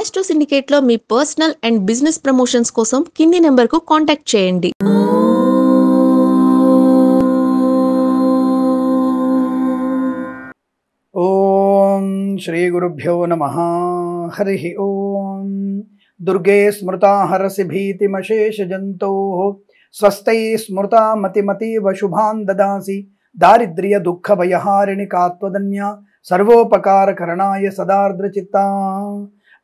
Astro సిండికేట్లో మీ personal and business promotions కోసం కింది నెంబర్కు కాంటాక్ట్ చేయండి. ఓం శ్రీ గురుభ్యో నమః. హరి ఓం. దుర్గే స్మృతా హరసి భీతిమశేష జంతో స్వస్థై స్మృతా మతిమతీవ శుభాన్ దదాసి దారిద్ర్య దుఃఖ భయహారిణి కాత్వదన్య సర్వోపకార కరణాయ సదార్ద్ర చిత్తా.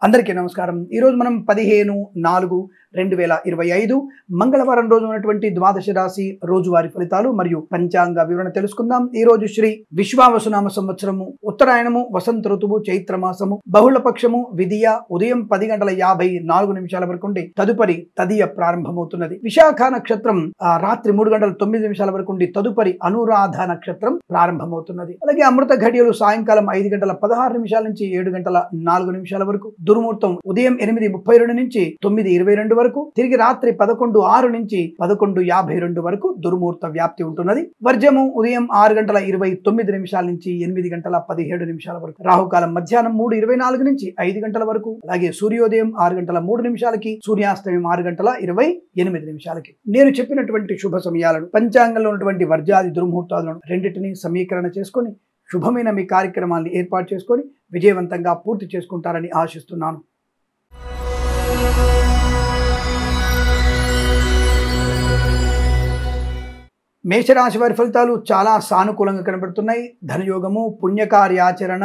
అందరికీ నమస్కారం. ఈరోజు మనం 15/4/2025 మంగళవారం రోజు ఉన్నటువంటి ద్వాదశ రాశి రోజువారి ఫలితాలు మరియు పంచాంగ వివరణ తెలుసుకుందాం. ఈ రోజు శ్రీ విశ్వావసునామ సంవత్సరము, ఉత్తరాయణము, వసంత ఋతువు, చైత్రమాసము, బహుళపక్షము, విధియ ఉదయం 10:54 వరకు ఉండి తదుపరి తదియ ప్రారంభమవుతున్నది. విశాఖ నక్షత్రం రాత్రి 3:09 వరకు ఉండి తదుపరి అనురాధ నక్షత్రం ప్రారంభమవుతున్నది. అలాగే అమృత ఘడియలు సాయంకాలం 5:16 నుంచి 7:04 వరకు, దుర్ముహూర్తం ఉదయం 8:32 నుంచి 9:22 వరకు, తిరిగి రాత్రి 11:06 నుంచి 11:52 వరకు దుర్ముహూర్త వ్యాప్తి ఉంటున్నది. వర్జము ఉదయం 6:29 నుంచి 8:17 వరకు, రాహుకాలం మధ్యాహ్నం 3:24 నుంచి 5 గంటల వరకు, అలాగే సూర్యోదయం 6:03 సూర్యాస్తమయం 6:28 నేను చెప్పినటువంటి శుభ సమయాలను, పంచాంగంలో ఉన్నటువంటి వర్జాది దుర్ముహూర్తాలను రెండింటినీ సమీకరణ చేసుకొని శుభమైన మీ కార్యక్రమాన్ని ఏర్పాటు చేసుకొని విజయవంతంగా పూర్తి చేసుకుంటారని ఆశిస్తున్నాను. మేషరాశి వారి ఫలితాలు చాలా సానుకూలంగా కనబడుతున్నాయి. ధనయోగము, పుణ్యకార్యాచరణ,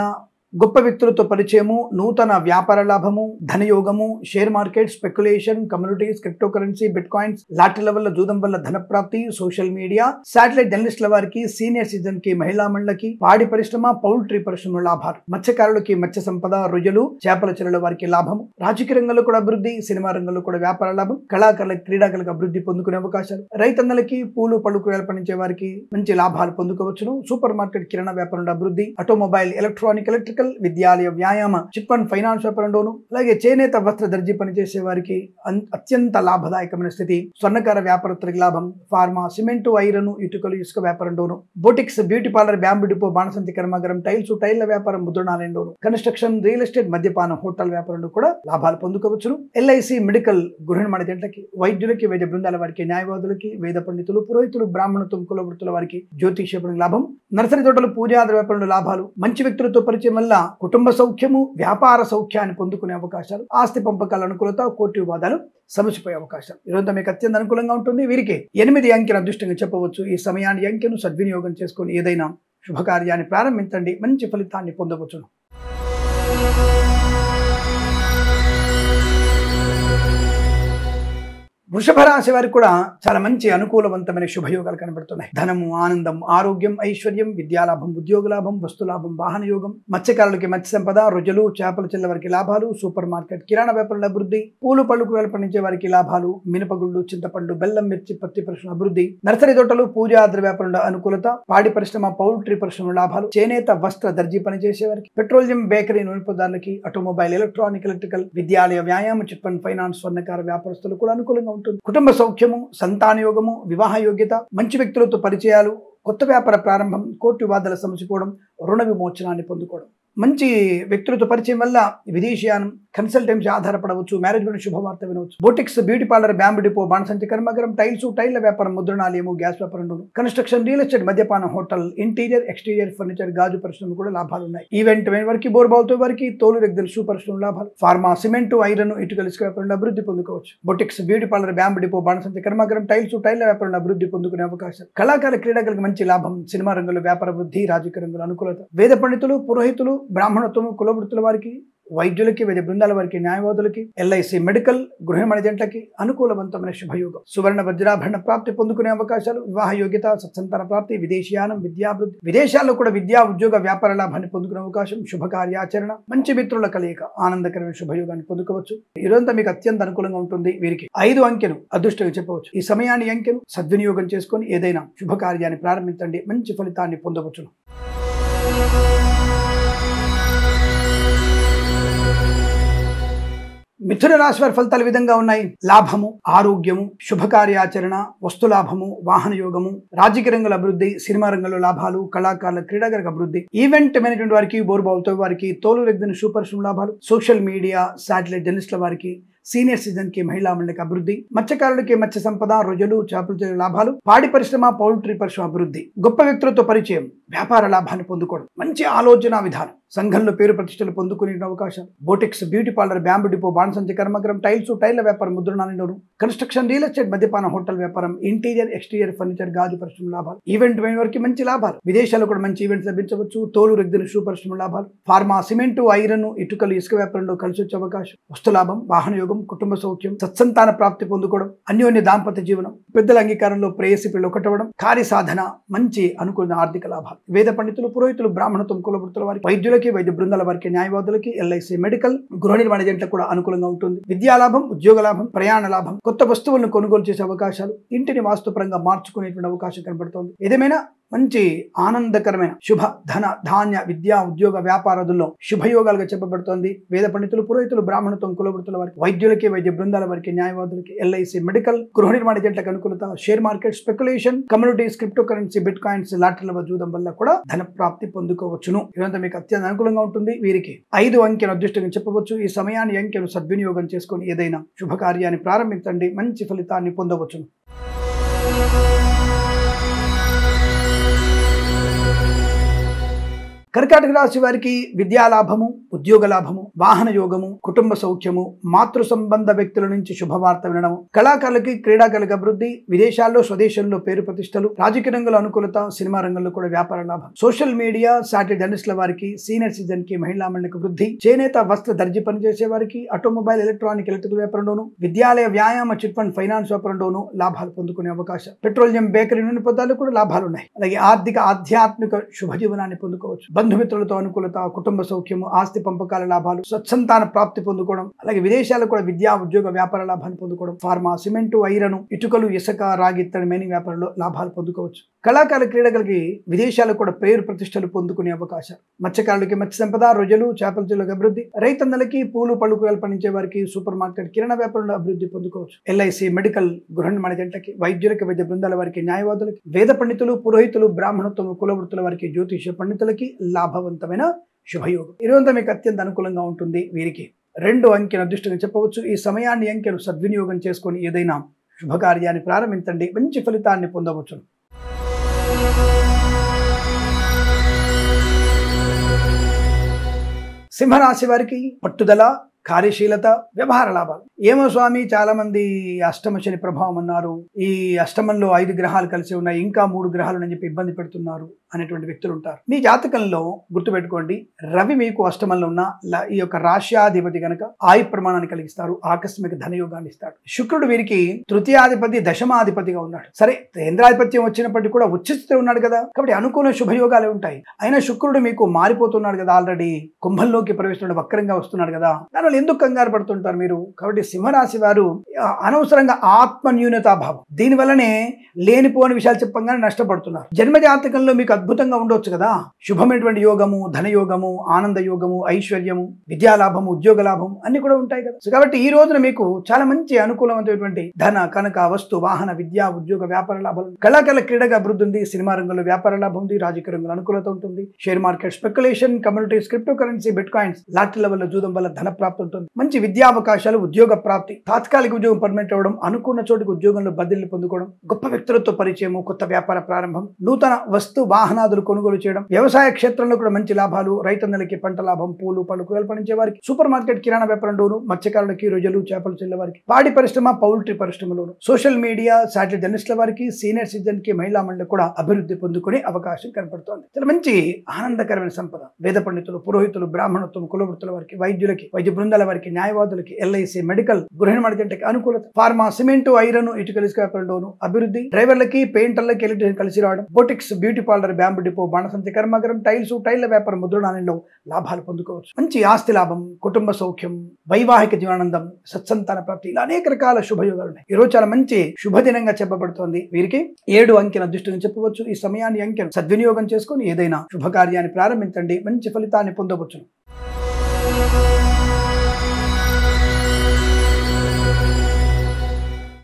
గొప్ప వ్యక్తులతో పరిచయము, నూతన వ్యాపార లాభము, ధనయోగము, share market, speculation, communities, crypto currency, bitcoins, లాటరీల వల్ల, జూదం వల్ల ధనప్రాప్తి, సోషల్ మీడియా, శాటిలైట్ జర్నలిస్టుల వారికి, సీనియర్ సిటిజన్ కి, మహిళా మండలికి, పాడి పరిశ్రమ, పౌల్ట్రీ పరిశ్రమ లాభాలు, మత్స్యకారులకి మత్స్య సంపద, రొయ్యలు, చేపల చెరువుల వారికి లాభము, రాజకీయ రంగంలో కూడా అభివృద్ధి, సినిమా రంగంలో కూడా వ్యాపార లాభం, కళాకారులకు, క్రీడాకారులకు అభివృద్ధి పొందుకునే అవకాశాలు, రైతన్నలకి, పూలు పళ్ళు కూరగాయలు పండించే వారికి మంచి లాభాలు పొందుకోవచ్చును. సూపర్ మార్కెట్, కిరాణా వ్యాపారంలో అభివృద్ధి, ఆటోమొబైల్, ఎలక్ట్రానిక్, ఎలక్ట్రికల్, విద్యాలయ, వ్యాయామ, చిట్ ఫండ్, ఫైనాన్స్ వ్యాపారంలోను, అలాగే చేనేత వస్త్ర దర్జీ పనిచేసే వారికి అత్యంత లాభదాయకమైన స్థితి, స్వర్ణకార వ్యాపారస్తులకు లాభం, ఫార్మా, సిమెంటు, ఐరన్, ఇటుకలు, ఇసుక వ్యాపారంలోను, boutiques, beauty parlour, bamboo depot, బాణసంతి కర్మాగారం, టైల్స్, టైళ్ల వ్యాపారం, ముద్రణాలయంలోను, కన్స్ట్రక్షన్, రియల్ ఎస్టేట్, మద్యపానం, హోటల్ వ్యాపారంలో కూడా లాభాలు పొందుకోవచ్చును. ఎల్ఐసి, మెడికల్, గృహ నిర్మాణ జంటలకి, వైద్యులకి, వైద్య బృందాల వారికి, న్యాయవాదులకి, వేద పండితులు, పురోహితులు, బ్రాహ్మణత్వం, కులవృత్తుల వారికి జ్యోతిషం లాభం, నర్సరీ తోటలు, పూజాది వ్యాపారంలో లాభాలు, మంచి వ్యక్తులతో పరిచయం వల్ల కుటుంబ సౌఖ్యము, వ్యాపార సౌఖ్యాన్ని పొందుకునే అవకాశాలు, ఆస్తి పంపకాల అనుకూలత, కోర్టు వివాదాలు సమసిపోయే అవకాశాలు. ఈరోజు మీకు అత్యంత అనుకూలంగా ఉంటుంది. వీరికి 8 అంకెను అదృష్టంగా చెప్పవచ్చు. ఈ సమయాన్ని అంకెను సద్వినియోగం చేసుకుని ఏదైనా శుభకార్యాన్ని ప్రారంభించండి, మంచి ఫలితాన్ని పొందవచ్చును. వృషభ రాశి వారికి కూడా చాలా మంచి అనుకూలవంతమైన శుభయోగాలు కనబడుతున్నాయి. ధనము, ఆనందం, ఆరోగ్యం, ఐశ్వర్యం, విద్యాలాభం, ఉద్యోగ లాభం, వస్తులాభం, వాహన యోగం, మత్స్యకారులకి మత్స్య సంపద, రొయ్యలు, చేపల చెల్ల వారికి లాభాలు, సూపర్ మార్కెట్, కిరాణా వ్యాపారంలో అభివృద్ధి, పూలు పళ్ళు కూరగాయలు పండించే వారికి లాభాలు, మినపగుళ్ళు, చింతపండు, బెల్లం, మిర్చి, పత్తి పరిశ్రమ అభివృద్ధి, నర్సరీ తోటలు, పూజాద్ర వ్యాపారంలో అనుకూలత, పాడి పరిశ్రమ, పౌల్ట్రీ పరిశ్రమ లాభాలు, చేనేత వస్త్ర దర్జీ పనిచేసే వారికి, పెట్రోలియం, బేకరీ, నూనె పదార్థాలకి, ఆటోమొబైల్, ఎలక్ట్రానిక్, ఎలక్ట్రికల్, విద్యాలయ, వ్యాయామ, చిట్ ఫండ్, ఫైనాన్స్, స్వర్ణకార వ్యాపారస్తులు కూడా అనుకూలంగా ఉంటుంది. కుటుంబ సౌఖ్యము, సంతాన యోగము, వివాహ యోగ్యత, మంచి వ్యక్తులతో పరిచయాలు, కొత్త వ్యాపార ప్రారంభం, కోర్టు వివాదాల సమసిపోవడం, రుణ విమోచనాన్ని పొందుకోవడం, మంచి వ్యక్తులతో పరిచయం వల్ల విదేశీయానం, కన్సల్టెన్సీ ఆధారపడవచ్చు, మేనేజ్మెంట్ శుభవార్త వినవచ్చు, boutiques, beauty parlour, bamboo depot, బాణసంచి కర్మాగారం, టైల్స్, టైళ్ల వ్యాపారం, ముద్రణాలయము, గ్యాస్ వ్యాపారంలోను, కన్స్ట్రక్షన్, రియల్ ఎస్టేట్, మద్యపానం, హోటల్, ఇంటీరియర్, ఎక్స్టీరియర్ ఫర్నిచర్, గాజు పరిశ్రమ కూడా లాభాలు ఉన్నాయి. ఈవెంట్ వారికి, బోర్బాల్తో వారికి, తోలు రెగ్దలు, షూ పరిశ్రమ లాభాలు, ఫార్మా, సిమెంటు, ఐరన్, ఇటుకలు, ఇసుక వ్యాపారంలో అభివృద్ధి పొందుకోవచ్చు. Boutiques, beauty parlour, bamboo depot, బాణసంచి కర్మాగారం, టైల్స్, టైళ్ల వ్యాపారంలో అభివృద్ధి పొందుకునే అవకాశం, కళాకార, క్రీడాకారులకు మంచి లాభం, సినిమా రంగంలో వ్యాపార వృద్ధి, రాజకీయ రంగంలో అనుకూలత, వేద పండితులు, పురోహితులు, బ్రాహ్మణత్వము, కులవృత్తుల వారికి, వైద్యులకి, వైద్య బృందాల వారికి, న్యాయవాదులకి, ఎల్ఐసి, మెడికల్, గృహ నిర్మాణ జంటలకి అనుకూలవంతమైన శుభయోగం, సువర్ణ వజ్రాభరణ ప్రాప్తి పొందుకునే అవకాశాలు, వివాహ యోగ్యత, సత్సంతాన ప్రాప్తి, విదేశీయానం, విద్యాభివృద్ధి, విదేశాల్లో కూడా విద్యా, ఉద్యోగ, వ్యాపార లాభాన్ని పొందుకునే అవకాశం, శుభకార్యాచరణ, మంచి మిత్రుల కలయిక, ఆనందకరమైన శుభయోగాన్ని పొందుకోవచ్చు. ఈరోజంతా మీకు అత్యంత అనుకూలంగా ఉంటుంది. వీరికి 5 అంకెను అదృష్టంగా చెప్పవచ్చు. ఈ సమయాన్ని అంకెను సద్వినియోగం చేసుకొని ఏదైనా శుభకార్యాన్ని ప్రారంభించండి, మంచి ఫలితాన్ని పొందవచ్చును. మిథున రాశి వారి ఫలితాలు విధంగా ఉన్నాయి. లాభము, ఆరోగ్యము, శుభకార్యాచరణ, వస్తులాభము, వాహన యోగము, రాజకీయ రంగంలో అభివృద్ధి, సినిమా రంగంలో లాభాలు, కళాకారుల క్రీడాకారుల అభివృద్ధి, ఈవెంట్ మేనేజ్మెంట్ వారికి, బోర్బావుతో వారికి, తోలు రెగ్గిన సూపర్ లాభాలు, సోషల్ మీడియా, శాటిలైట్ జర్నలిస్టుల వారికి, సీనియర్ సిటిజన్ కి, మహిళా మండలికి అభివృద్ధి, మత్స్యకారులకి మత్స్య సంపద, రొయ్యలు, చేపల లాభాలు, పాడి పరిశ్రమ, పౌల్ట్రీ పరిశ్రమ అభివృద్ధి, గొప్ప వ్యక్తులతో పరిచయం, వ్యాపార లాభాన్ని పొందుకోవడం, మంచి ఆలోచన విధానం, సంఘంలో పేరు ప్రతిష్టలు పొందుకునే అవకాశం, boutiques, beauty parlour, bamboo depot, బాణసంచి కర్మగ్రం, టైల్స్, టైళ్ల వ్యాపారం, ముద్రణాలు, కన్స్ట్రక్షన్, రియల్ ఎస్టేట్, మద్యపాన, హోటల్ వ్యాపారం, ఇంటీరియర్, ఎక్స్టీరియర్ ఫర్నిచర్, గాజు పరిశ్రమ లాభాలు, ఈవెంట్ వారికి మంచి లాభాలు, విదేశాల్లో కూడా మంచి ఈవెంట్స్ లభించవచ్చు, తోలు రెగ్గిన షూ పరిశ్రమ లాభాలు, ఫార్మా, సిమెంటు, ఐరన్, ఇటుకలు, ఇసుక వ్యాపారంలో కలిసి వచ్చే అవకాశం, వస్తులాభం, వాహన యోగం, కుటుంబ సౌఖ్యం, సత్సంతాన ప్రాప్తి పొందుకోవడం, అన్యోన్య దాంపత్య జీవనం, పెద్దల అంగీకారంలో ప్రేయసి పిల్లలు ఒకటవడం, కార్య సాధన, మంచి అనుకూల ఆర్థిక లాభాలు, వేద పండితులు, పురోహితులు, బ్రాహ్మణత్వం, కులవృత్తుల వారికి, వైద్యులకి, వైద్య బృందాల వారికి, న్యాయవాదులకి, ఎల్ఐసి, మెడికల్, గృహ నిర్మాణ ఏజెంట్లకు కూడా అనుకూలంగా ఉంటుంది. విద్యా లాభం, ఉద్యోగ లాభం, ప్రయాణ లాభం, కొత్త వస్తువులను కొనుగోలు చేసే అవకాశాలు, ఇంటిని వాస్తుపరంగా మార్చుకునేటువంటి అవకాశం కనబడుతోంది. ఏదేమైనా మంచి ఆనందకరమైన శుభ ధన ధాన్య విద్యా ఉద్యోగ వ్యాపారాదుల్లో శుభయోగాలుగా చెప్పబడుతోంది. వేద పండితులు, పురోహితులు, బ్రాహ్మణత్వం, కులవృత్తుల వారికి, వైద్యులకి, వైద్య బృందాల వారికి, న్యాయవాదులకి, ఎల్ఐసి, మెడికల్, గృహ నిర్మాణ ఏజెంట్లకు అనుకూలత, share market, speculation, communities, crypto currency, bitcoins, లాటరీల జూదం వల్ల కూడా ధన ప్రాప్తి పొందుకోవచ్చును. ఇదంతా మీకు అత్యంత అనుకూలంగా ఉంటుంది. వీరికి 5 అంకెను అదృష్టంగా చెప్పవచ్చు. ఈ సమయాన్ని అంకెను సద్వినియోగం చేసుకుని ఏదైనా శుభకార్యాన్ని ప్రారంభించండి, మంచి ఫలితాన్ని పొందవచ్చును. కర్కాటక రాశి వారికి విద్యా లాభము, ఉద్యోగ లాభము, వాహన యోగము, కుటుంబ సౌఖ్యము, మాతృ సంబంధ వ్యక్తుల నుంచి శుభవార్త వినడం, కళాకారులకి, క్రీడాకారులకు అభివృద్ధి, విదేశాల్లో స్వదేశంలో పేరు ప్రతిష్టలు, రాజకీయ రంగంలో అనుకూలత, సినిమా రంగంలో కూడా వ్యాపార లాభం, సోషల్ మీడియా, శాటిలైట్ జర్నలిస్టుల వారికి, సీనియర్ సిటిజన్ కి, మహిళా మండలికి వృద్ధి, చేనేత, వస్త్ర, దర్జీ పనిచేసే వారికి, ఆటోమొబైల్, ఎలక్ట్రికల్ వ్యాపారంలోను, విద్యాలయ, వ్యాయామ, చిట్ ఫండ్, ఫైనాన్స్ వ్యాపారంలోను లాభాలు పొందుకునే అవకాశం, పెట్రోలియం, బేకరీ, నూనె పదార్థాలు కూడా లాభాలు ఉన్నాయి. అలాగే ఆర్థిక, ఆధ్యాత్మిక శుభజీవనాన్ని పొందుకోవచ్చు. బంధుమిత్రులతో అనుకూలత, కుటుంబ సౌఖ్యము, ఆస్తి పంపకాల లాభాలు, సత్సంతాన ప్రాప్తి పొందుకోవడం, అలాగే విదేశాల్లో కూడా విద్యా ఉద్యోగ వ్యాపార లాభాన్ని పొందుకోవడం, ఫార్మా, సిమెంటు, ఐరన్, ఇటుకలు, ఇసుక, రాగి, ఇత్తడి, మైనింగ్ వ్యాపారంలో లాభాలు పొందుకోవచ్చు. కళాకారుల క్రీడలకి విదేశాల్లో కూడా పేరు ప్రతిష్టలు పొందుకునే అవకాశం, మత్స్యకారులకి మత్స్య సంపద, రొయ్యలు, చేపల చెరువులకు అభివృద్ధి, రైతన్నలకి, పూలు పళ్ళు పండించే వారికి, సూపర్ మార్కెట్, కిరాణా వ్యాపారంలో అభివృద్ధి పొందుకోవచ్చు. ఎల్ఐసి, మెడికల్, గృహ నిర్మాణ ఏజెంట్లకి, వైద్యులకి, వైద్య బృందాల వారికి, న్యాయవాదులకి, వేద పండితులు, పురోహితులు, బ్రాహ్మణత్వం, కులవృత్తుల వారికి, జ్యోతిష పండితులకి లాభవంతమైన శుభయోగం. ఇదంతా మీకు అత్యంత అనుకూలంగా ఉంటుంది. వీరికి 2 అంకెను అదృష్టంగా చెప్పవచ్చు. ఈ సమయాన్ని అంకెను సద్వినియోగం చేసుకొని ఏదైనా శుభకార్యాన్ని ప్రారంభించండి, మంచి ఫలితాన్ని పొందవచ్చు. సింహరాశి వారికి పట్టుదల, కార్యశీలత, వ్యవహార లాభాలు. ఏమో స్వామి, చాలా మంది అష్టమ శని ప్రభావం అన్నారు, ఈ అష్టమంలో 5 గ్రహాలు కలిసి ఉన్నాయి, ఇంకా 3 గ్రహాలు అని చెప్పి ఇబ్బంది పెడుతున్నారు అనేటువంటి వ్యక్తులు ఉంటారు. మీ జాతకంలో గుర్తుపెట్టుకోండి, రవి మీకు అష్టమంలో ఉన్న ఈ యొక్క రాశ్యాధిపతి గనక ఆయు ప్రమాణాన్ని కలిగిస్తారు, ఆకస్మిక ధనయోగాన్ని ఇస్తాడు. శుక్రుడు వీరికి తృతీయాధిపతి, దశమాధిపతిగా ఉన్నాడు. సరే, కేంద్రాధిపత్యం వచ్చినప్పటికీ కూడా ఉచ్చిస్తే ఉన్నాడు కదా, కాబట్టి అనుకూల శుభయోగాలే ఉంటాయి. అయినా శుక్రుడు మీకు మారిపోతున్నాడు కదా, ఆల్రెడీ కుంభంలోకి ప్రవేశిస్తున్నాడు, వక్రంగా వస్తున్నాడు కదా, ఎందుకు కంగారు పడుతుంటారు మీరు? కాబట్టి సింహరాశి వారు అనవసరంగా ఆత్మ న్యూనతాభావం, దీనివల్లనే లేనిపోని విషయాలు చెప్పంగానే నష్టపడుతున్నారు. జన్మ జాతకంలో మీకు అద్భుతంగా ఉండొచ్చు కదా, శుభమైనటువంటి యోగము, ధనయోగము, ఆనంద యోగము, ఐశ్వర్యము, విద్యాలాభము, ఉద్యోగ లాభం అన్ని కూడా ఉంటాయి కదా. కాబట్టి ఈ రోజున మీకు చాలా మంచి అనుకూలమైనటువంటి ధన, కనక, వస్తు, వాహన, విద్యా, ఉద్యోగ, వ్యాపార లాభాలు, కళాకారుల క్రీడగా అభివృద్ధి ఉంది, సినిమా రంగంలో వ్యాపార లాభం ఉంది, రాజకీయ రంగంలో అనుకూలత ఉంటుంది, share market, speculation, communities, crypto currency, bitcoins, లాటరీల వల్ల, జూదం వల్ల ధన ప్రాప్తి ఉంటుంది. మంచి విద్యా అవకాశాలు, ఉద్యోగ ప్రాప్తి, తాత్కాలిక ఉద్యోగం పర్మనెంట్ అవ్వడం, అనుకున్న చోటుకు ఉద్యోగంలో బదిలీలు పొందుకోవడం, గొప్ప వ్యక్తులతో పరిచయము, కొత్త వ్యాపార ప్రారంభం, నూతన వస్తు వాహనాదులు కొనుగోలు చేయడం, వ్యవసాయ క్షేత్రంలో కూడా మంచి లాభాలు, రైతన్నలకి పంట లాభం, పూలు పళ్ళు కూరలు పండించే వారికి, సూపర్ మార్కెట్, కిరాణా వ్యాపారంలోను, మత్స్యకారులకి, రొయ్యలు, చేపలు చెల్లె వారికి, పాడి పరిశ్రమ, పౌల్ట్రీ పరిశ్రమలోను, సోషల్ మీడియా, శాటిలైట్ జర్నలిస్టుల వారికి, సీనియర్ సిటిజన్ కి, మహిళా మండలి కూడా అభివృద్ధి పొందుకునే అవకాశం కనపడుతోంది. చాలా మంచి ఆనందకరమైన సంపద. వేద పండితులు, పురోహితులు, బ్రాహ్మణత్వం, కులవృత్తుల వారికి, వైద్యులకి, వైద్య బృందాల వారికి, న్యాయవాదులకి, ఎల్ఐసి, మెడికల్, గృహ నిర్మాణ ఏజెంట్లకి అనుకూలత, ఫార్మా, సిమెంటు, ఐరన్, ఇటుకలు, ఇసుక వ్యాపారంలోను అభివృద్ధి, డ్రైవర్లకి, పెయింటర్లకి, ఎలక్ట్రికల్ కలిసి రావడం, boutiques, beauty parlour, bamboo depot, బాణసంచి కర్మగరం, టైల్స్, టైళ్ల వ్యాపారం, ముద్రణాలలో లాభాలు పొందుకోవచ్చు. మంచి ఆస్తి లాభం, కుటుంబ సౌఖ్యం, వైవాహిక జీవనానందం, సత్సంతాన ప్రాప్తి, ఇలా అనేక రకాల శుభయోగాలు ఉన్నాయి. ఈ రోజు చాలా మంచి శుభదినంగా చెప్పబడుతోంది. వీరికి 7 అంకెను అదృష్టంగా చెప్పవచ్చు. ఈ సమయాన్ని అంకెను సద్వినియోగం చేసుకుని ఏదైనా శుభకార్యాన్ని ప్రారంభించండి, మంచి ఫలితాన్ని పొందవచ్చు.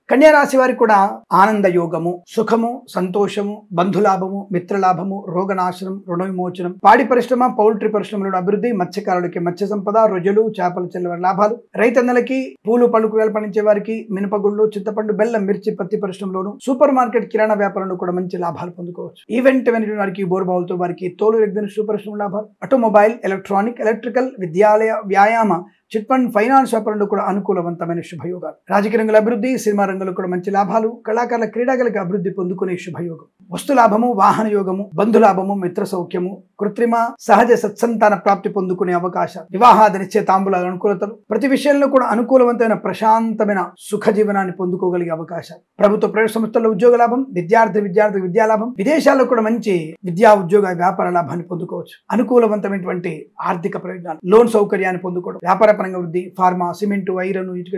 కన్యా రాశి వారికి కూడా ఆనంద యోగము, సుఖము, సంతోషము, బంధులాభము, మిత్రలాభము, రోగనాశనం, రుణ విమోచనం, పాడి పరిశ్రమ, పౌల్ట్రీ పరిశ్రమలో అభివృద్ధి, మత్స్యకారులకి మత్స్య సంపద, రొయ్యలు, చేపల చెల్లవారి లాభాలు, రైతన్నలకి పూలు పళ్ళు కూరగాయలు పండించే వారికి మినపగుళ్ళు, చింతపండు, బెల్లం, మిర్చి, పత్తి పరిశ్రమలోను, సూపర్ మార్కెట్ కిరాణా వ్యాపారంలో కూడా మంచి లాభాలు పొందుకోవచ్చు. ఈవెంట్ మేనేజ్మెంట్ వారికి, బోర్బావులతో వారికి, తోలు ఎగ్జిబిషన్ పరిశ్రమ లాభాలు, ఆటోమొబైల్, ఎలక్ట్రానిక్, ఎలక్ట్రికల్, విద్యాలయ, వ్యాయామ, చిట్ ఫండ్, ఫైనాన్స్ వ్యాపారంలో కూడా అనుకూలవంతమైన శుభయోగాలు. రాజకీయ రంగుల అభివృద్ధి, సినిమా రంగంలో కూడా మంచి లాభాలు, కళాకారుల క్రీడాగలకు అభివృద్ధి పొందుకునే శుభయోగం. వస్తు లాభము, వాహన యోగము, బంధులాభము, మిత్ర సౌఖ్యము, కృత్రిమ సహజ సత్సంతాన ప్రాప్తి పొందుకునే అవకాశం, వివాహాది నిశ్చయితాంబుల అనుకూలతలు, ప్రతి విషయంలో కూడా అనుకూలవంతమైన ప్రశాంతమైన సుఖ జీవనాన్ని పొందుకోగలిగే అవకాశాలు. ప్రభుత్వ ప్రైవేట్ సంస్థల్లో ఉద్యోగ లాభం, విద్యార్థి విద్యాలాభం, విదేశాల్లో కూడా మంచి విద్యా ఉద్యోగ వ్యాపార లాభాన్ని పొందుకోవచ్చు. అనుకూలవంతమైనటువంటి ఆర్థిక ప్రయోజనాలు, లోన్ సౌకర్యాన్ని పొందుకోవడం, వ్యాపార పరంగా వృద్ధి, ఫార్మా, సిమెంట్, ఐరన్, ఇటుక,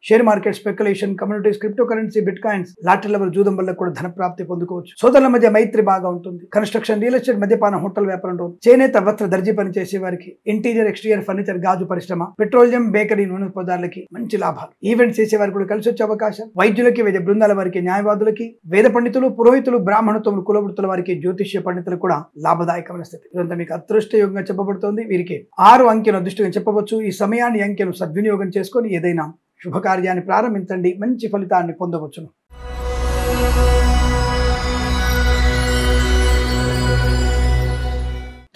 share market, speculation, communities, crypto currency, bit coins, lottery level జూదం వల్ల కూడా ధన ప్రాప్తి పొందుకోవచ్చు. సోదరుల మధ్య మైత్రి బాగా ఉంటుంది. కన్స్ట్రక్షన్, రియల్ ఎస్టేట్, మద్యపాన, హోటల్ వ్యాపారంలో, చేనేత, వస్త్ర, దర్జీ పని చేసే వారికి, ఇంటీరియర్, ఎక్స్టీరియర్, ఫర్నిచర్, గాజు పరిశ్రమ, పెట్రోలియం, బేకరీ, నూనె పదార్థాలకి మంచి లాభాలు. ఈవెంట్స్ చేసే వారికి కూడా కలిసి వచ్చే అవకాశం. వైద్యులకి, వైద్య బృందాల వారికి, న్యాయవాదులకి, వేద పండితులు, పురోహితులు, బ్రాహ్మణత్వములు, కులవృత్తుల వారికి, జ్యోతిష్య పండితులు కూడా లాభదాయకమైన స్థితి. ఇదంతా మీకు అదృష్టయోగంగా చెప్పబడుతోంది. వీరికి 6 అంకెను అదృష్టంగా చెప్పవచ్చు. ఈ సమయాన్ని అంకెను సద్వినియోగం చేసుకొని ఏదైనా శుభకార్యాన్ని ప్రారంభించండి, మంచి ఫలితాన్ని పొందవచ్చును.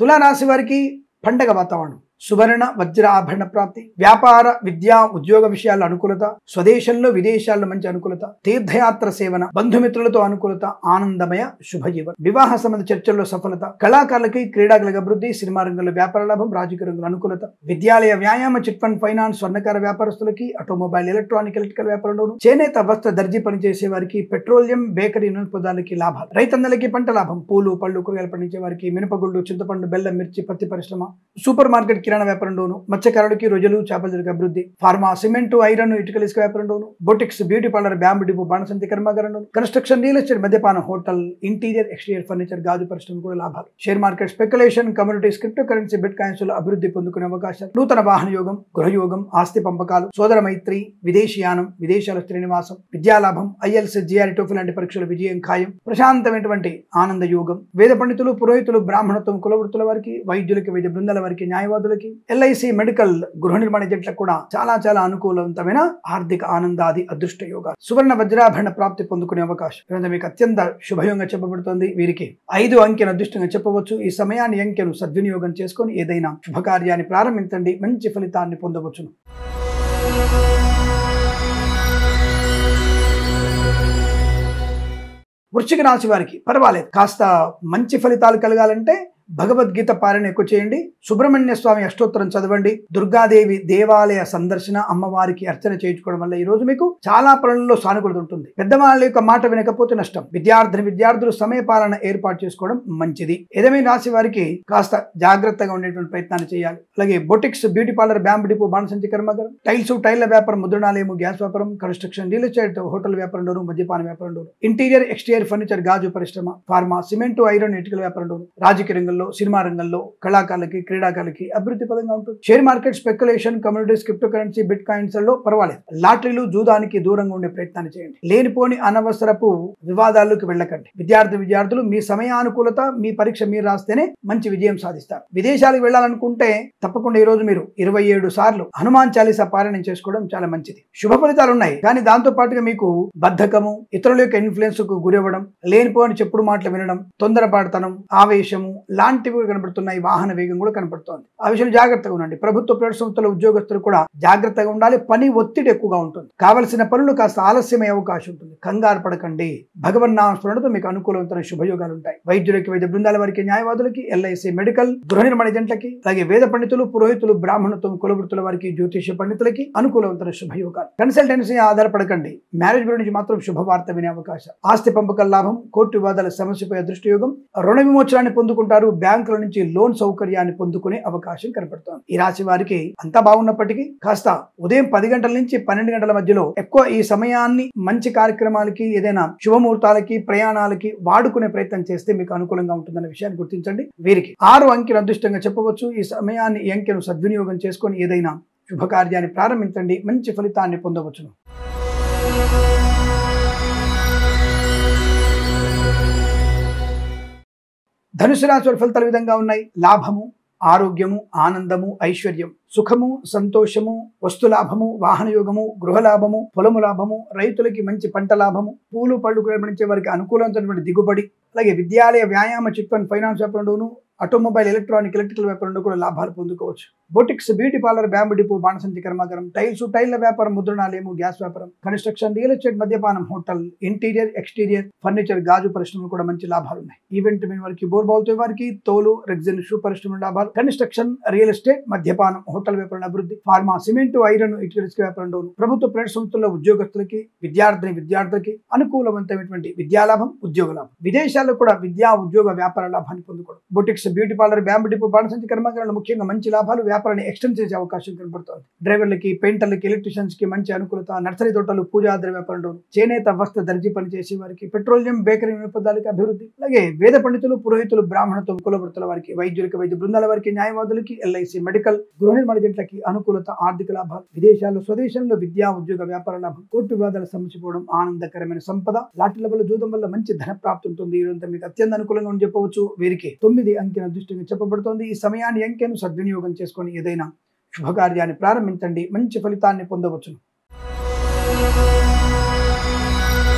తులారాశి వారికి పండగ వాతావరణం, సువర్ణ వజ్ర ఆభరణ ప్రాప్తి, వ్యాపార, విద్యా, ఉద్యోగ విషయాల్లో అనుకూలత, స్వదేశంలో విదేశాల్లో మంచి అనుకూలత, తీర్థయాత్ర సేవన, బంధుమిత్రులతో అనుకూలత, ఆనందమయ శుభజీవనం, వివాహ సంబంధ చర్చల్లో సఫలత, కళాకారులకి క్రీడాకులకు అభివృద్ధి, సినిమా రంగంలో వ్యాపార లాభం, రాజకీయ రంగంలో అనుకూలత, విద్యాలయ, వ్యాయామ, చిట్ ఫండ్, ఫైనాన్స్, స్వర్ణకార వ్యాపారస్తులకి, ఆటోమొబైల్, ఎలక్ట్రానిక్, ఎలక్ట్రికల్ వ్యాపారంలోను, చేనేత, వస్త్ర, దర్జీ పనిచేసే వారికి, పెట్రోలియం, బేకరీ, నూనె పదార్థాలకి లాభాలు, రైతన్నలకి పంట లాభం, పూలు పళ్ళు కూరగాయలు పండించే వారికి, మినపగుళ్ళు, చింతపండు, బెల్లం, మిర్చి, పత్తి పరిశ్రమ, సూపర్ మార్కెట్ కిరాణా వ్యాపారంలోను, మత్స్యకారులకి రొయ్యలు, చేపల చెరుకు అభివృద్ధి, ఫార్మా, సిమెంట్, ఐరన్, ఇటుకల ఇసుక వ్యాపారంలోను, boutiques, beauty parlour, bamboo depot, బాణసంతి కర్మాగారంలోను, కన్స్ట్రక్షన్, రియల్ ఎస్టేట్, మద్యపాన, హోటల్, ఇంటీరియర్, ఎక్స్టీరియర్, ఫర్నిచర్, గాజు పరిశ్రమ కూడా లాభాలు. Share market, speculation, communities, crypto currency, bitcoins లో అభివృద్ధి పొందుకునే అవకాశాలు. నూతన వాహన యోగం, గృహయోగం, ఆస్తి పంపకాలు, సోదర మైత్రి, విదేశీయానం, విదేశాల స్త్రీ నివాసం, విద్యాలాభం, ఐఎల్స్, జిఆర్, టోఫిల్ లాంటి పరీక్షల విజయం ఖాయం, ప్రశాంతమైనటువంటి ఆనంద యోగం, వేద పండితులు, పురోహితులు, బ్రాహ్మణత్వం, కులవృత్తుల వారికి, వైద్యులకి, వైద్య బృందాల వారికి, న్యాయవాదులకి, ఎల్ఐసి, మెడికల్, గృహ నిర్మాణ జట్లకు కూడా చాలా అనుకూలవంతమైన ఆర్థిక ఆనందాది అదృష్ట యోగాలు, సువర్ణ వజ్రాభరణ ప్రాప్తి పొందుకునే అవకాశం. మీకు అత్యంత శుభయోగంగా చెప్పబడుతోంది. వీరికి 5 అంకెను అదృష్టంగా చెప్పవచ్చు. ఈ సమయాన్ని అంకెను సద్వినియోగం చేసుకొని ఏదైనా శుభకార్యాన్ని ప్రారంభించండి, మంచి ఫలితాన్ని పొందవచ్చును. వృశ్చిక రాశి వారికి పర్వాలేదు, కాస్త మంచి ఫలితాలు కలగాలంటే భగవద్గీత పారాయణ ఎక్కువ చేయండి, సుబ్రహ్మణ్య స్వామి అష్టోత్తరం చదవండి, దుర్గాదేవి దేవాలయ సందర్శన, అమ్మవారికి అర్చన చేయించుకోవడం వల్ల ఈ రోజు మీకు చాలా పనుల్లో సానుకూలత ఉంటుంది. పెద్దవాళ్ళ యొక్క మాట వినకపోతే నష్టం. విద్యార్థులు సమయపాలన ఏర్పాటు చేసుకోవడం మంచిది. ఏదేమైనా రాశి వారికి కాస్త జాగ్రత్తగా ఉండేటువంటి ప్రయత్నాన్ని చేయాలి. అలాగే boutiques, beauty parlour, bamboo depot, బాణసంచి కర్మాగారం, టైల్స్, టైల్ల వ్యాపారం, ముద్రణాలయము, గ్యాస్ వ్యాపారం, కన్స్ట్రక్షన్, రియల్ ఎస్టేట్, హోటల్ వ్యాపారంలోను, మద్యపాన వ్యాపారంలోను, ఇంటీరియర్, ఎక్స్టీరియర్, ఫర్నిచర్, గాజు పరిశ్రమ, ఫార్మా, సిమెంట్, ఐరన్, ఇటుకల వ్యాపారంలోను, రాజకీయ రంగంలో, సినిమా రంగంలో, కళాకారులకి, క్రీడాకారులకి అభివృద్ధి పదంగా ఉంటుంది. Share market, speculation, communities, crypto currency, bitcoins లో పర్వాలేదు. లాటరీలు, జూదానికి దూరంగా ఉండే ప్రయత్నాన్ని చేయండి. లేనిపోని అనవసరపు వివాదాల్లోకి వెళ్ళకండి. విద్యార్థులు మీ సమయానుకూలత, మీ పరీక్ష మీరు రాస్తేనే మంచి విజయం సాధిస్తారు. విదేశాలకు వెళ్ళాలనుకుంటే తప్పకుండా ఈ రోజు మీరు 27 సార్లు హనుమాన్ చాలీసా పారాయణం చేసుకోవడం చాలా మంచిది. శుభ ఫలితాలు ఉన్నాయి. కానీ దాంతో పాటుగా మీకు బద్ధకము, ఇతరుల యొక్క ఇన్ఫ్లుయెన్స్ కు గురవ్వడం, లేనిపోని చెప్పుడు మాటలు వినడం, తొందరపాటుతనం, ఆవేశము లాంటివి కనబడుతున్నాయి. వాహన వేగం కూడా కనబడుతోంది. ఆ విషయంలో జాగ్రత్తగా ఉండండి. ప్రభుత్వ ప్రైవేట్ సంస్థల ఉద్యోగస్తులు కూడా జాగ్రత్తగా ఉండాలి. పని ఒత్తిడి ఎక్కువగా ఉంటుంది. కావలసిన పనులు కాస్త ఆలస్యమయ్యే అవకాశం ఉంటుంది. కంగారు పడకండి. భగవన్నామ స్మరణతో మీకు అనుకూలవంతమైన శుభయోగాలు ఉంటాయి. వైద్యులకి, వైద్య బృందాల వారికి, న్యాయవాదులకి, ఎల్ఐసి, మెడికల్, గృహ నిర్మాణ జంటలకి, అలాగే వేద పండితులు, పురోహితులు, బ్రాహ్మణత్వం, కులవృత్తుల వారికి, జ్యోతిష్య పండితులకి అనుకూలవంతమైన శుభయోగాలు. కన్సల్టెన్సీ ఆధారపడకండి. మ్యారేజ్ గురించి మాత్రం శుభవార్త వినే అవకాశం. ఆస్తి పంపకాల లాభం, కోర్టు వివాదాల సమస్యపై అదృష్టయోగం, రుణ విమోచనాన్ని పొందుకుంటారు. బ్యాంకుల నుంచి లోన్ సౌకర్యాన్ని పొందుకునే అవకాశం కనపడుతోంది. ఈ రాశి వారికి అంతా బాగున్నప్పటికీ కాస్త ఉదయం 10 గంటల నుంచి 12 గంటల మధ్యలో ఎక్కువ ఈ సమయాన్ని మంచి కార్యక్రమాలకి, ఏదైనా శుభముహూర్తాలకి, ప్రయాణాలకి వాడుకునే ప్రయత్నం చేస్తే మీకు అనుకూలంగా ఉంటుందన్న విషయాన్ని గుర్తించండి. వీరికి 6 అంకెను అదృష్టంగా చెప్పవచ్చు. ఈ సమయాన్ని, ఈ అంకెను సద్వినియోగం చేసుకొని ఏదైనా శుభకార్యాన్ని ప్రారంభించండి, మంచి ఫలితాన్ని పొందవచ్చును. ధనుసు రాశి వారి ఫలితాలు ఈ విధంగా ఉన్నాయి. లాభము, ఆరోగ్యము, ఆనందము, ఐశ్వర్యం, సుఖము, సంతోషము, వస్తులాభము, వాహన యోగము, గృహలాభము, పొలము లాభము, రైతులకి మంచి పంట లాభము, పూలు పళ్ళు పండించే వారికి అనుకూలమైనటువంటి దిగుబడి, అలాగే విద్యాలయ, వ్యాయామ, చిట్ ఫండ్, ఫైనాన్స్ వ్యాపారంలోను, ఆటోమొబైల్, ఎలక్ట్రికల్ వ్యాపారంలో కూడా లాభాలు పొందుకోవచ్చు. Boutiques, beauty parlour, bamboo depot, బాణసంచి కర్మాగారం, టైల్ల వ్యాపారం, ముద్రణాలయము, గ్యాస్ వ్యాపారం, కన్స్ట్రక్షన్, రియల్ ఎస్టేట్, మద్యపానం, హోటల్, ఇంటీరియర్, ఎక్స్టీరియర్, ఫర్నిచర్, గాజు పరిశ్రమలు కూడా మంచి లాభాలు ఉన్నాయి. ఈవెంట్ మెన్ వారికి, బోర్బాల్తో వారికి, తోలు, రెగ్జిన్, షూ పరిశ్రమ లాభాలు, కన్స్ట్రక్షన్, రియల్ ఎస్టేట్, మద్యపానం, హోటల్ వ్యాపారం అభివృద్ధి, ఫార్మా, సిమెంట్, ఐరన్, ఇటుక వ్యాపారంలోను, ప్రభుత్వ ప్రైవేట్ సంస్థల్లో ఉద్యోగస్తులకి, విద్యార్థికి అనుకూలవంతమైనటువంటి విద్యాలాభం, ఉద్యోగ లాభం. విదేశాల్లో కూడా విద్యా, ఉద్యోగ, వ్యాపార లాభాన్ని పొందుకోవడం. Boutiques, beauty parlour, bamboo depot, బాణసంచి కర్మాగారాలు ముఖ్యంగా మంచి లాభాలు, వ్యాపారాన్ని ఎక్స్టెండ్ చేసే అవకాశం కనబడుతోంది. డ్రైవర్లకి, పెయింటర్లకి, ఎలక్ట్రీషియన్స్ కి మంచి అనుకూలత. నర్సరీ తోటలు, పూజాద్ర వ్యాపారంలో, చేనేత, వస్త్ర, దర్జీ పని చేసే వారికి, పెట్రోలియం, బేకరీ పదార్థాలకి అభివృద్ధి, అలాగే వేద పండితులు, పురోహితులు, బ్రాహ్మణత్వం, కులవృత్తుల వారికి, వైద్యులకి, వైద్య బృందాల వారికి, న్యాయవాదులకి, ఎల్ఐసి, మెడికల్, గృహ నిర్మాణ జంటలకి అనుకూలత, ఆర్థిక లాభాలు. విదేశాల్లో, స్వదేశంలో విద్యా, ఉద్యోగ, వ్యాపార లాభం. కోర్టు వివాదాలు సమసిపోవడం, ఆనందకరమైన సంపద. లాటరీల వల్ల, జూదం వల్ల మంచి ధన ప్రాప్తి ఉంటుంది. ఇదంతా మీకు అత్యంత అనుకూలంగా అని చెప్పవచ్చు. వీరికి 9 అంకెన అదృష్టంగా చెప్పబడుతోంది. ఈ సమయాన్ని, అంకెను సద్వినియోగం చేసుకొని ఏదైనా శుభకార్యాన్ని ప్రారంభించండి, మంచి ఫలితాన్ని పొందవచ్చు.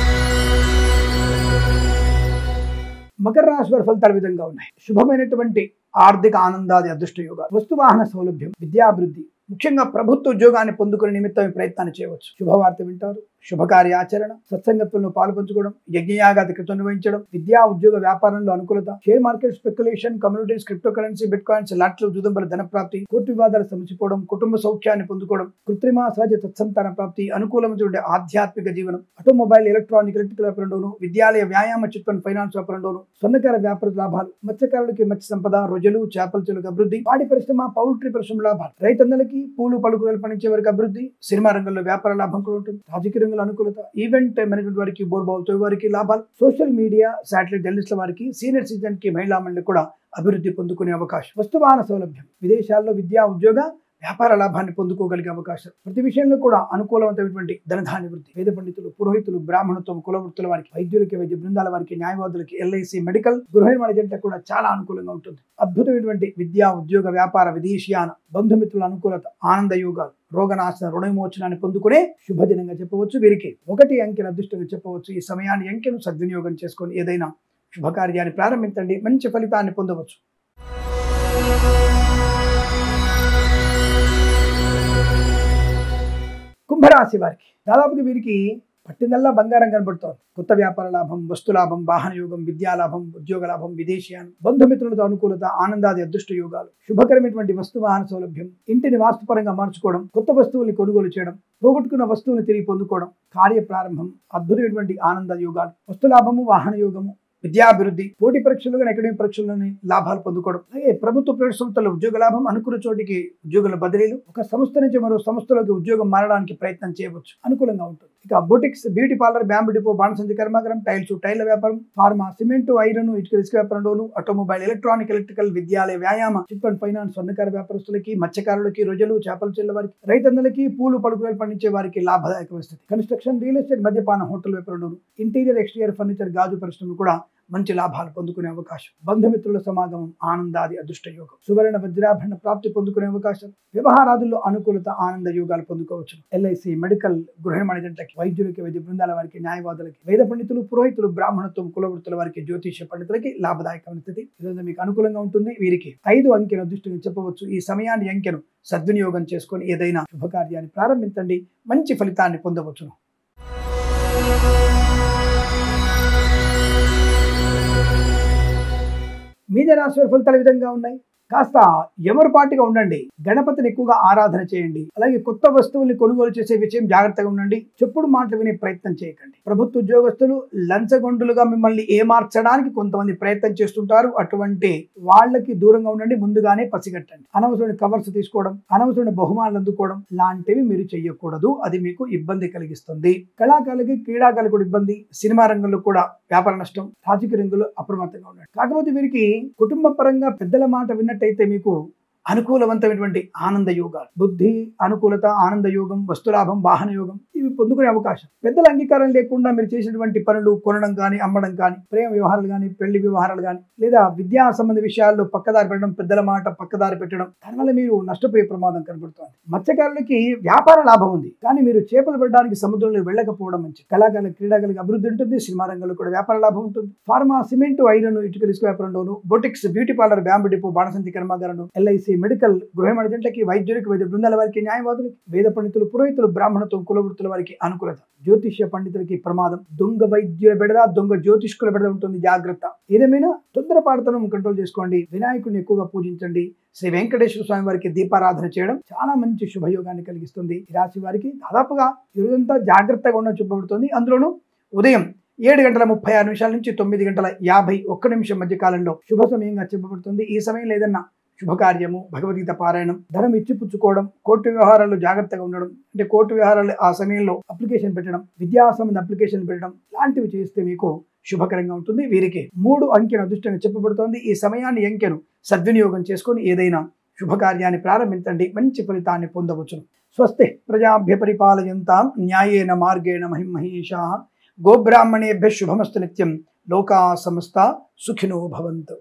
మకర రాశి వారి ఫలితాలు విధంగా ఉన్నాయి. శుభమైనటువంటి ఆర్థిక ఆనందాది అదృష్ట యోగాలు, వస్తువాహన సౌలభ్యం, విద్యాభివృద్ధి, ముఖ్యంగా ప్రభుత్వ ఉద్యోగాన్ని పొందుకునే నిమిత్తం ఈ ప్రయత్నాన్ని చేయవచ్చు. శుభవార్త వింటారు. శుభకార్య ఆచరణ, సత్సంగత్వంలో పాల్పంచుకోవడం, యజ్ఞయాగాది కృతం నిర్వహించడం, విద్యా, ఉద్యోగ, వ్యాపారంలో అనుకూలత, share market, speculation, communities, crypto currency, bitcoins, లాట్లు, జూదంబల ధన ప్రాప్తి, కోర్టు వివాదాలు సమసిపోవడం, కుటుంబ సౌఖ్యాన్ని పొందుకోవడం, కృత్రిమ, సహజ సత్సంతాన ప్రాప్తి, అనుకూలమైన ఆధ్యాత్మిక జీవనం, ఆటోమొబైల్, ఎలక్ట్రికల్ వ్యాపారంలోను, విద్యాలయ, వ్యాయామ, చిట్ ఫండ్, ఫైనాన్స్ వ్యాపారంలోను, స్వర్ణకార వ్యాపార లాభాలు, మత్స్యకారులకి మత్స్య సంపద, రొయ్యలు, చేపల చెరుకు అభివృద్ధి, పాడి పరిశ్రమ, పౌల్ట్రీ పరిశ్రమ లాభాలు, రైతన్నలకి, పూలు పలుకులు పండించే వారికి అభివృద్ధి, సినిమా రంగంలో వ్యాపార లాభం కూడా ఉంటుంది. రాజకీయ రంగంలో అనుకూలత, ఈవెంట్ మేనేజ్మెంట్ వారికి, బోర్బాల్తో వారికి లాభాలు, సోషల్ మీడియా, శాటిలైట్ జర్నలిస్టుల వారికి, సీనియర్ సిటిజన్ కి, మహిళా మండలి కూడా అభివృద్ధి పొందుకునే అవకాశం. వస్తువాహన సౌలభ్యం, విదేశాల్లో విద్యా, ఉద్యోగ, వ్యాపార లాభాన్ని పొందుకోగలిగే అవకాశం. ప్రతి విషయంలో కూడా అనుకూలవంతమైనటువంటి ధనధాన్య వృద్ధి. వేద పండితులు, పురోహితులు, బ్రాహ్మణత్వం, కులవృత్తుల వారికి, వైద్యులకి, వైద్య బృందాల వారికి, న్యాయవాదులకి, ఎల్ఐసి, మెడికల్, గృహ నిర్మాణ జంటలకు కూడా చాలా అనుకూలంగా ఉంటుంది. అద్భుతమైనటువంటి విద్యా, ఉద్యోగ, వ్యాపార, విదేశీయాన, బంధుమిత్రుల అనుకూలత, ఆనంద యోగాలు, రోగనాశన, రుణ విమోచనాన్ని పొందుకునే శుభదినంగా చెప్పవచ్చు. వీరికి 1 అంకెను అదృష్టంగా చెప్పవచ్చు. ఈ సమయాన్ని, అంకెను సద్వినియోగం చేసుకొని ఏదైనా శుభకార్యాన్ని ప్రారంభించండి, మంచి ఫలితాన్ని పొందవచ్చు. కుంభరాశి వారికి దాదాపుగా వీరికి పట్టిందల్లా బంగారం కనబడుతోంది. కొత్త వ్యాపార లాభం, వస్తు లాభం, వాహన యోగం, విద్యా లాభం, ఉద్యోగ లాభం, విదేశీయానం, బంధుమిత్రులతో అనుకూలత, ఆనందాది అదృష్ట యోగాలు, శుభకరమైనటువంటి వస్తు వాహన సౌలభ్యం, ఇంటిని వాస్తుపరంగా మార్చుకోవడం, కొత్త వస్తువుల్ని కొనుగోలు చేయడం, పోగొట్టుకున్న వస్తువుని తిరిగి పొందుకోవడం, కార్య ప్రారంభం, అద్భుతమైనటువంటి ఆనంద యోగాలు, వస్తు లాభము, వాహన యోగము, విద్యాభివృద్ధి, పోటీ పరీక్షలు, అకాడమిక్ పరీక్షల్లోని లాభాలు పొందుకోవడం, అలాగే ప్రభుత్వ ప్రైవేట్ సంస్థల్లో ఉద్యోగ లాభం, అనుకున్న చోటికి ఉద్యోగుల బదిలీలు, ఒక సంస్థ నుంచి మరో సంస్థలోకి ఉద్యోగం మారడానికి ప్రయత్నం చేయవచ్చు, అనుకూలంగా ఉంటుంది. ఇక boutiques, beauty parlour, bamboo depot, బాణసంచి కర్మాగారం, టైల్ల వ్యాపారం, ఫార్మా, సిమెంట్, ఐరన్, ఇసుక వ్యాపారంలోను, ఆటోమొబైల్, ఎలక్ట్రికల్, విద్యాలయ, వ్యాయామ, చిట్ ఫండ్, ఫైనాన్స్, స్వర్ణకార వ్యాపారస్తులకి, మత్స్యకారులకి, రొయ్యలు, చేపల చెల్ల వారికి, రైతన్నలకి, పూలు పలుకులు పండించే వారికి లాభదాయక పరిస్థితి. కన్స్ట్రక్షన్, రియల్ ఎస్టేట్, మద్యపానం, హోటల్ వ్యాపారంలోను, ఇంటీరియర్, ఎక్స్టీరియర్, ఫర్నిచర్, గాజు పరిశ్రమ కూడా మంచి లాభాలు పొందుకునే అవకాశం. బంధుమిత్రుల సమాగమం, ఆనందాది అదృష్ట యోగం, సువర్ణ వజ్రాభరణ ప్రాప్తి పొందుకునే అవకాశం. వ్యవహారాదుల్లో అనుకూలత, ఆనంద యోగాలు పొందుకోవచ్చు. ఎల్ఐసి, మెడికల్, గృహ నిర్మాణ జంటలకి, వైద్యులకి, వైద్య బృందాల వారికి, న్యాయవాదులకి, వేద పండితులు, పురోహితులు, బ్రాహ్మణత్వం, కులవృత్తుల వారికి, జ్యోతిష పండితులకి లాభదాయకమైన స్థితి. ఇదంతా మీకు అనుకూలంగా ఉంటుంది. వీరికి 5 అంకెను అదృష్టంగా చెప్పవచ్చు. ఈ సమయాన్ని, అంకెను సద్వినియోగం చేసుకొని ఏదైనా శుభకార్యాన్ని ప్రారంభించండి, మంచి ఫలితాన్ని పొందవచ్చును. మీనరాశి వారి ఫలితాలు ఈ విధంగా ఉన్నాయి. కాస్త ఎమరుపాటుగా ఉండండి, గణపతిని ఎక్కువగా ఆరాధన చేయండి, అలాగే కొత్త వస్తువుల్ని కొనుగోలు చేసే విషయం జాగ్రత్తగా ఉండండి, చెప్పుడు మాటలు వినే ప్రయత్నం చేయకండి. ప్రభుత్వ ఉద్యోగస్తులు లంచగొండులుగా మిమ్మల్ని ఏమార్చడానికి కొంతమంది ప్రయత్నం చేస్తుంటారు. అటువంటి వాళ్ళకి దూరంగా ఉండండి, ముందుగానే పసిగట్టండి. అనవసరమైన కవర్స్ తీసుకోవడం, అనవసరమైన బహుమానాలు అందుకోవడం లాంటివి మీరు చెయ్యకూడదు, అది మీకు ఇబ్బంది కలిగిస్తుంది. కళాకారులకి, క్రీడాకారులకు కూడా ఇబ్బంది, సినిమా రంగంలో కూడా వ్యాపార నష్టం, రాజకీయ రంగంలో అప్రమత్తంగా ఉండండి. కాకపోతే వీరికి కుటుంబ పరంగా పెద్దల మాట విన్నట్టయితే మీకు అనుకూలవంతమైనటువంటి ఆనంద యోగాలు, బుద్ధి అనుకూలత, ఆనంద యోగం, వస్తులాభం, వాహన యోగం ఇవి పొందుకునే అవకాశం. పెద్దల అంగీకారం లేకుండా మీరు చేసినటువంటి పనులు కొనడం కానీ, అమ్మడం కానీ, ప్రేమ వ్యవహారాలు కానీ, పెళ్లి వ్యవహారాలు కానీ, లేదా విద్యా సంబంధ విషయాల్లో పక్కదారి పెట్టడం, పెద్దల మాట పక్కదారి పెట్టడం, దానివల్ల మీరు నష్టపోయే ప్రమాదం కనబడుతోంది. మత్స్యకారులకి వ్యాపార లాభం ఉంది, కానీ మీరు చేపలు పడడానికి సముద్రంలో వెళ్ళకపోవడం మంచిది. కళాకారుల క్రీడాకారులకు అభివృద్ధి ఉంటుంది, సినిమా రంగంలో కూడా వ్యాపార లాభం ఉంటుంది. ఫార్మా, సిమెంట్, ఐరన్, ఇటుకల ఇసుక వ్యాపారంలోను, boutiques, beauty parlour, bamboo depot, బాణసంచి కర్మాగారం, ఎల్ఐసి, మెడికల్, గృహ మణిజంట్లకి, వైద్యులకి, వైద్య బృందాల వారికి, న్యాయవాదులకి, వేద పండితులు, పురోహితులు, బ్రాహ్మణత్వం, కులవృత్తుల వారికి అనుకూలత. జ్యోతిష్య పండితులకి ప్రమాదం. దొంగ వైద్యుల బెడద, దొంగ జ్యోతిష్కుల బెడద ఉంటుంది, జాగ్రత్త. ఏదేమైనా తొందరపాటుతనం కంట్రోల్ చేసుకోండి. వినాయకుడిని ఎక్కువగా పూజించండి. శ్రీ వెంకటేశ్వర స్వామి వారికి దీపారాధన చేయడం చాలా మంచి శుభయోగాన్ని కలిగిస్తుంది. ఈ రాశి వారికి దాదాపుగా ఈ రోజంతా జాగ్రత్తగా ఉండడం చూపబడుతుంది. అందులోనూ ఉదయం 7:36 నుంచి 9:51 మధ్య కాలంలో శుభ సమయంగా చెప్పబడుతుంది. ఈ సమయంలో ఏదన్నా శుభకార్యము, భగవద్గీత పారాయణం, ధనం ఇచ్చిపుచ్చుకోవడం, కోర్టు వ్యవహారాల్లో జాగ్రత్తగా ఉండడం, అంటే కోర్టు వ్యవహారాలు ఆ సమయంలో అప్లికేషన్ పెట్టడం, విద్యా సంబంధ అప్లికేషన్ పెట్టడం లాంటివి చేస్తే మీకు శుభకరంగా ఉంటుంది. వీరికి 3 అంకెను అదృష్టంగా చెప్పబడుతోంది. ఈ సమయాన్ని అంకెను సద్వినియోగం చేసుకొని ఏదైనా శుభకార్యాన్ని ప్రారంభించండి, మంచి ఫలితాన్ని పొందవచ్చును. స్వస్తి ప్రజాభ్య పరిపాలయంతాం న్యాయేన మార్గేణ మహిమహేషాః. గోబ్రాహ్మణేభ్యః శుభమస్తు నిత్యం. లోకా సమస్తా సుఖినో భవంతు.